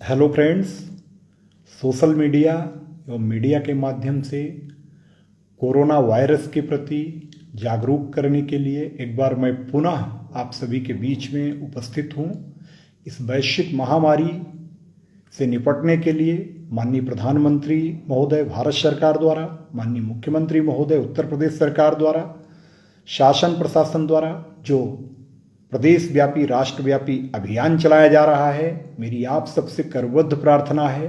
Hello friends, social media एवं media के माध्यम से कोरोना वायरस के प्रति जागरूक करने के लिए एक बार मैं पुनः आप सभी के बीच में उपस्थित हूँ। इस वैश्विक महामारी से निपटने के लिए माननीय प्रधानमंत्री महोदय भारत सरकार द्वारा, माननीय मुख्यमंत्री महोदय उत्तर प्रदेश सरकार द्वारा, शासन प्रशासन द्वारा जो प्रदेश व्यापी राष्ट्रव्यापी अभियान चलाया जा रहा है, मेरी आप सबसे करबद्ध प्रार्थना है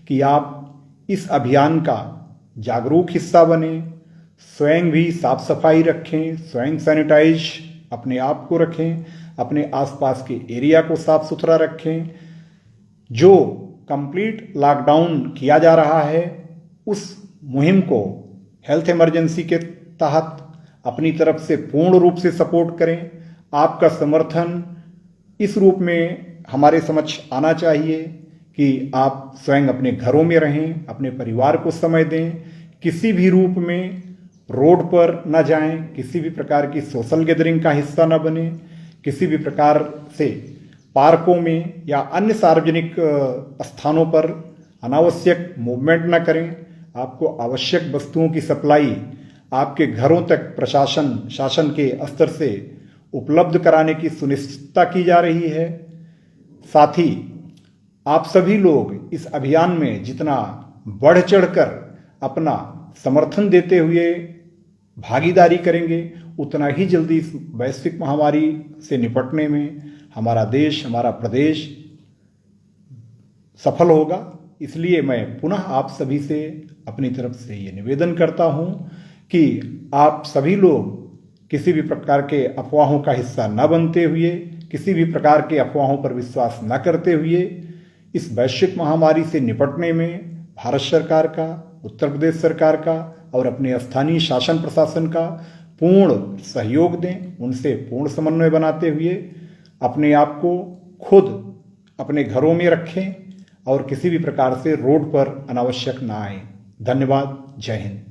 कि आप इस अभियान का जागरूक हिस्सा बने, स्वयं भी साफ सफाई रखें, स्वयं सैनिटाइज अपने आप को रखें, अपने आसपास के एरिया को साफ सुथरा रखें। जो कंप्लीट लॉकडाउन किया जा रहा है उस मुहिम को हेल्थ इमरजेंसी के तहत अपनी तरफ से पूर्ण रूप से सपोर्ट करें। आपका समर्थन इस रूप में हमारे समक्ष आना चाहिए कि आप स्वयं अपने घरों में रहें, अपने परिवार को समय दें, किसी भी रूप में रोड पर न जाएं, किसी भी प्रकार की सोशल गैदरिंग का हिस्सा न बने, किसी भी प्रकार से पार्कों में या अन्य सार्वजनिक स्थानों पर अनावश्यक मूवमेंट न करें। आपको आवश्यक वस्तुओं की सप्लाई आपके घरों तक प्रशासन शासन के स्तर से उपलब्ध कराने की सुनिश्चितता की जा रही है। साथ ही आप सभी लोग इस अभियान में जितना बढ़ चढ़कर अपना समर्थन देते हुए भागीदारी करेंगे, उतना ही जल्दी इस वैश्विक महामारी से निपटने में हमारा देश, हमारा प्रदेश सफल होगा। इसलिए मैं पुनः आप सभी से अपनी तरफ से ये निवेदन करता हूँ कि आप सभी लोग किसी भी प्रकार के अफवाहों का हिस्सा न बनते हुए, किसी भी प्रकार के अफवाहों पर विश्वास न करते हुए इस वैश्विक महामारी से निपटने में भारत सरकार का, उत्तर प्रदेश सरकार का और अपने स्थानीय शासन प्रशासन का पूर्ण सहयोग दें। उनसे पूर्ण समन्वय बनाते हुए अपने आप को खुद अपने घरों में रखें और किसी भी प्रकार से रोड पर अनावश्यक न आए। धन्यवाद। जय हिंद।